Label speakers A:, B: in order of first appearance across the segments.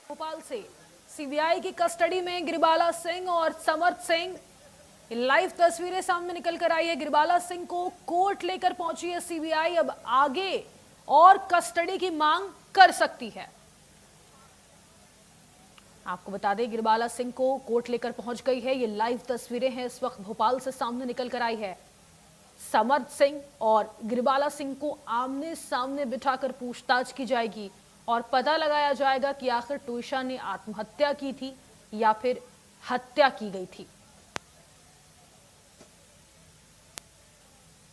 A: भोपाल से सीबीआई की कस्टडी में गिरिबाला सिंह और समर्थ सिंह। लाइव तस्वीरें सामने निकल कर आई है। गिरिबाला सिंह को कोर्ट लेकर पहुंची है सीबीआई। अब आगे और कस्टडी की मांग कर सकती है। आपको बता दें, गिरिबाला सिंह को कोर्ट लेकर पहुंच गई है। ये लाइव तस्वीरें हैं, इस वक्त भोपाल से सामने निकल कर आई है। समर्थ सिंह और गिरिबाला सिंह को आमने सामने बिठाकर पूछताछ की जाएगी और पता लगाया जाएगा कि आखिर ट्विशा ने आत्महत्या की थी या फिर हत्या की गई थी।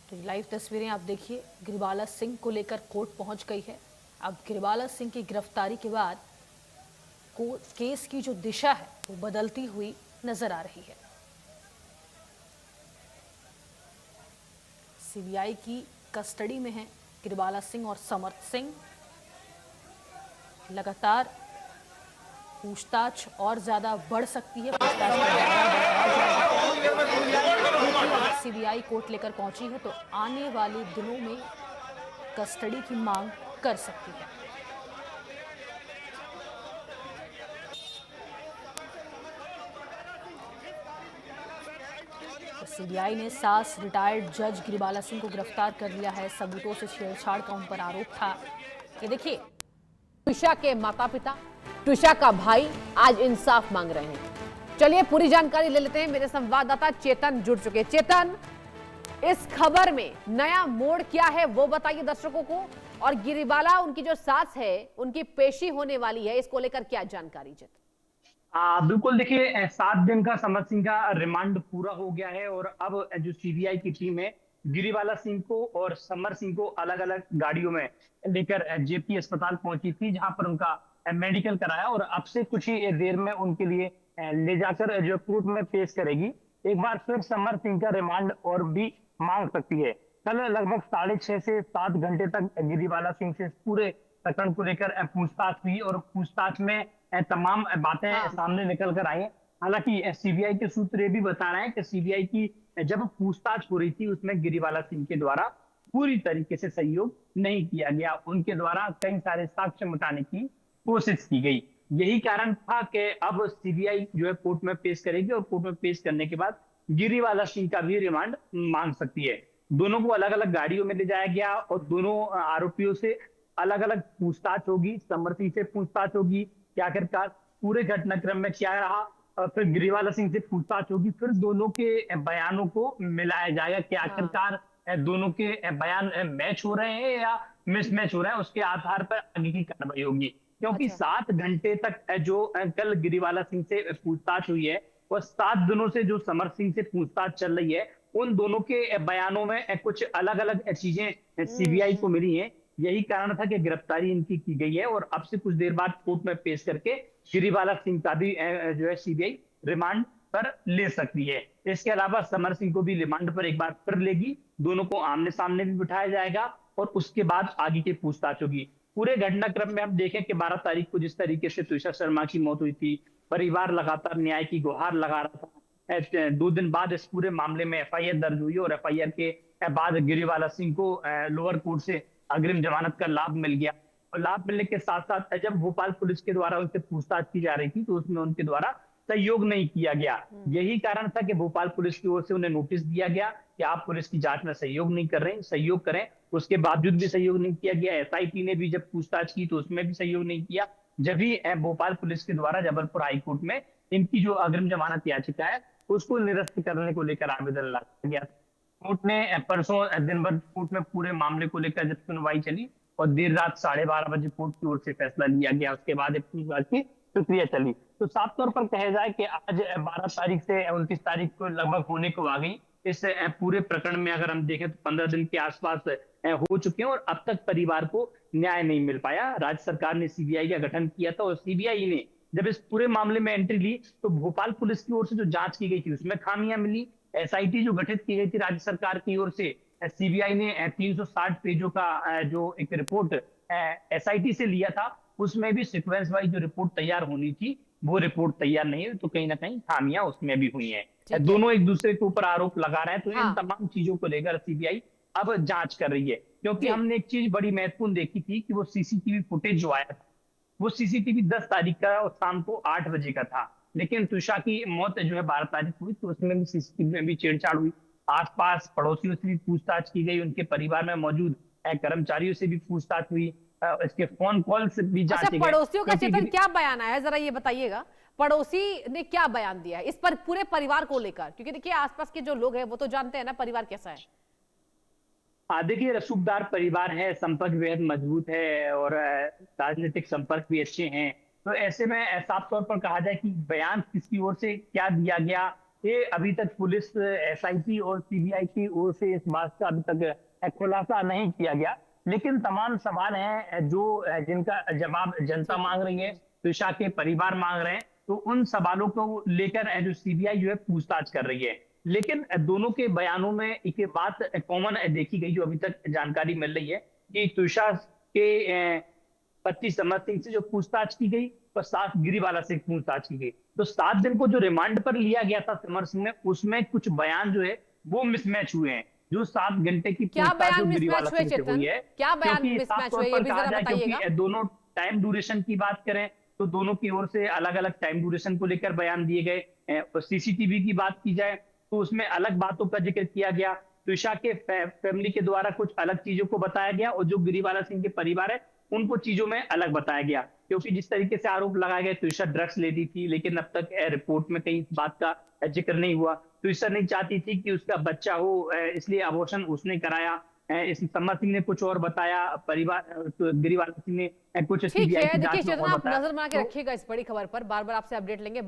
A: तो लाइव तस्वीरें आप देखिए, गिरिबाला सिंह को लेकर कोर्ट पहुंच गई है। अब गिरिबाला सिंह की गिरफ्तारी के बाद केस की जो दिशा है वो बदलती हुई नजर आ रही है। सीबीआई की कस्टडी में है गिरिबाला सिंह और समर्थ सिंह। लगातार पूछताछ और ज्यादा बढ़ सकती है। सीबीआई कोर्ट लेकर पहुंची है तो आने वाले दिनों में कस्टडी की मांग कर सकती है। सीबीआई ने सास रिटायर्ड जज गिरिबाला सिंह को गिरफ्तार कर लिया है। सबूतों से छेड़छाड़ का उन पर आरोप था। ये देखिए,
B: ट्विशा के माता पिता, ट्विशा का भाई आज इंसाफ मांग रहे हैं। चलिए पूरी जानकारी ले लेते हैं। मेरे संवाददाता चेतन जुड़ चुके हैं। चेतन, इस खबर में नया मोड़ क्या है वो बताइए दर्शकों को, और गिरिबाला उनकी जो सास है उनकी पेशी होने वाली है, इसको लेकर क्या जानकारी चेतन?
C: बिल्कुल, देखिए 7 दिन का समर्थ सिंह का रिमांड पूरा हो गया है और अब जो सीबीआई की टीम है गिरिबाला सिंह को और समर्थ सिंह को अलग अलग गाड़ियों में लेकर जेपी अस्पताल पहुंची थी, जहां पर उनका मेडिकल कराया और अब से कुछ ही देर में उनके लिए ले जाकर जो कोर्ट में पेश करेगी। एक बार फिर समर्थ सिंह का रिमांड और भी मांग सकती है। कल लगभग 6.5 से 7 घंटे तक गिरिबाला सिंह से पूरे प्रकरण को लेकर पूछताछ हुई और पूछताछ में तमाम बातें सामने निकल कर आई। हालांकि सीबीआई के सूत्र ये भी बता रहे हैं कि सीबीआई की जब पूछताछ हो रही थी उसमें गिरिबाला सिंह के द्वारा पूरी तरीके से सहयोग नहीं किया गया। उनके द्वारा कई सारे साक्ष्य मिटाने की कोशिश की गई। यही कारण था कि अब सीबीआई जो है कोर्ट में पेश करेगी और कोर्ट में पेश करने के बाद गिरिबाला सिंह का भी रिमांड मांग सकती है। दोनों को अलग अलग गाड़ियों में ले जाया गया और दोनों आरोपियों से अलग अलग पूछताछ होगी। समर्थ सिंह से पूछताछ होगी कि आखिरकार पूरे घटनाक्रम में क्या रहा, और फिर गिरिबाला सिंह से पूछताछ होगी। फिर दोनों के बयानों को मिलाया जाएगा कि आखिरकार दोनों के बयान मैच हो रहे हैं या मिसमैच हो रहे हैं। उसके आधार पर आगे की कार्रवाई होगी, क्योंकि 7 घंटे तक जो कल गिरिबाला सिंह से पूछताछ हुई है और 7 दिनों से जो समर्थ सिंह से पूछताछ चल रही है, उन दोनों के बयानों में कुछ अलग अलग चीजें सीबीआई को मिली हैं। यही कारण था कि गिरफ्तारी इनकी की गई है और अब से कुछ देर बाद कोर्ट में पेश करके गिरिबाला सिंह का भी जो है सीबीआई रिमांड पर ले सकती है। इसके अलावा समर्थ सिंह को भी रिमांड पर एक बार फिर लेगी। दोनों को आमने सामने भी बिठाया जाएगा और उसके बाद आगे की पूछताछ होगी। पूरे घटनाक्रम में हम देखें कि 12 तारीख को जिस तरीके से ट्विशा शर्मा की मौत हुई थी, परिवार लगातार न्याय की गुहार लगा रहा था। 2 दिन बाद इस पूरे मामले में एफआईआर दर्ज हुई और एफआईआर के बाद गिरिबाला सिंह को लोअर कोर्ट से अग्रिम जमानत का लाभ मिल गया। और लाभ मिलने के साथ साथ जब भोपाल पुलिस के द्वारा उनसे पूछताछ की जा रही थी तो उसमें उनके द्वारा सहयोग नहीं किया गया। यही कारण था कि भोपाल पुलिस की ओर से उन्हें नोटिस दिया गया कि आप पुलिस की जांच में सहयोग नहीं कर रहे, सहयोग करें। उसके बावजूद भी सहयोग नहीं किया गया। एसआईटी ने भी जब पूछताछ की तो उसमें भी सहयोग नहीं किया। जब भी भोपाल पुलिस के द्वारा जबलपुर हाईकोर्ट में इनकी जो अग्रिम जमानत याचिका है उसको निरस्त करने को लेकर आवेदन लाया गया। कोर्ट ने परसों दिन भर कोर्ट में पूरे मामले को लेकर जब सुनवाई चली और देर रात 12:30 बजे कोर्ट की ओर से फैसला लिया गया। उसके बाद पूछताछ की प्रक्रिया चली। तो साफ तौर पर कहा जाए कि आज 12 तारीख से 29 तारीख को लगभग होने को आ गई। इस पूरे प्रकरण में अगर हम देखें तो 15 दिन के आसपास हो चुके हैं और अब तक परिवार को न्याय नहीं मिल पाया। राज्य सरकार ने सीबीआई का गठन किया था और सीबीआई ने जब इस पूरे मामले में एंट्री ली तो भोपाल पुलिस की ओर से जो जांच की गई थी उसमें खामियां मिली। एसआईटी जो गठित की गई थी राज्य सरकार की ओर से, सीबीआई ने 360 पेजों का जो एक रिपोर्ट एसआईटी से लिया था, उसमें भी सीक्वेंस वाइज जो रिपोर्ट तैयार होनी थी वो रिपोर्ट तैयार नहीं है। तो कहीं ना कहीं खामियां उसमें भी हुई हैं। दोनों एक दूसरे के ऊपर आरोप लगा रहे हैं। तो इन तमाम चीजों को लेकर सीबीआई अब जांच कर रही है, क्योंकि हमने एक चीज बड़ी महत्वपूर्ण देखी थी कि वो सीसीटीवी फुटेज जो आया था वो सीसीटीवी 10 तारीख का और शाम को 8 बजे का था। लेकिन तुषार की मौत जो है 12 तारीख को हुई, तो उसमें भी सीसीटीवी में भी छेड़छाड़ हुई। आसपास पड़ोसियों से भी पूछताछ की गई, उनके परिवार में मौजूद कर्मचारियों से भी पूछताछ हुई, इसके फोन कॉल से भी
B: अच्छा,
C: जांचे गए।
B: पड़ोसियों का
C: क्योंकि
B: चेतन क्या बयान आया है, जरा ये बताइएगा। पड़ोसी ने क्या बयान दिया है इस पर पूरे परिवार को लेकर, क्योंकि देखिए आसपास के जो लोग हैं वो तो जानते हैं ना परिवार कैसा है।
C: देखिए रसूखदार परिवार है, संपर्क बेहद मजबूत है और राजनीतिक संपर्क भी अच्छे हैं। तो ऐसे में साफ तौर पर कहा जाए कि बयान किसकी ओर से क्या दिया गया, ये अभी तक पुलिस, एसआईटी और सीबीआई की ओर से इस बात का अभी तक खुलासा नहीं किया गया। लेकिन तमाम सवाल हैं जो जिनका जवाब जनता मांग रही है, तुषार के परिवार मांग रहे हैं। तो उन सवालों को लेकर जो सीबीआई जो है पूछताछ कर रही है। लेकिन दोनों के बयानों में एक बात कॉमन देखी गई, जो अभी तक जानकारी मिल रही है कि तुषार के पति समर सिंह से जो पूछताछ की गई और साथ गिरीवाला से पूछताछ की गई। तो 7 दिन को जो रिमांड पर लिया गया था समर सिंह ने, उसमें कुछ बयान जो है वो मिसमैच हुए हैं। जो 7 घंटे की
B: क्या
C: पूछताछ
B: बयान
C: जो
B: मिसमैच
C: गिरीवाला
B: हुए
C: सिंह से
B: चेतन,
C: हुई है,
B: क्या बयान
C: क्योंकि साफ
B: मिसमैच
C: तौर
B: हुए ये
C: पर
B: भी
C: कहा
B: जरा
C: जाए,
B: बताइएगा।
C: क्योंकि दोनों टाइम ड्यूरेशन की बात करें तो दोनों की ओर से अलग अलग टाइम ड्यूरेशन को लेकर बयान दिए गए। और सीसीटीवी की बात की जाए तो उसमें अलग बातों का जिक्र किया गया। तुषार के फैमिली के द्वारा कुछ अलग चीजों को बताया गया और जो गिरीवाला सिंह के परिवार है उनको चीजों में अलग बताया गया। क्योंकि जिस तरीके से आरोप लगाया गया तुषार ड्रग्स लेती थी, लेकिन अब तक रिपोर्ट में कहीं इस बात का जिक्र नहीं हुआ। तुषार नहीं चाहती थी कि उसका बच्चा हो, इसलिए अबॉर्शन उसने कराया। इस समर सिंह ने कुछ और बताया, परिवार गिरीवाला सिंह ने कुछ
B: ठीक
C: सीबीआई
B: है,
C: की
B: देखिए
C: जांच में
B: चेतन
C: और
B: आप
C: बताया।
B: नजर बना के
C: तो
B: रखिएगा इस बड़ी खबर पर, बार बार आपसे अपडेट लेंगे।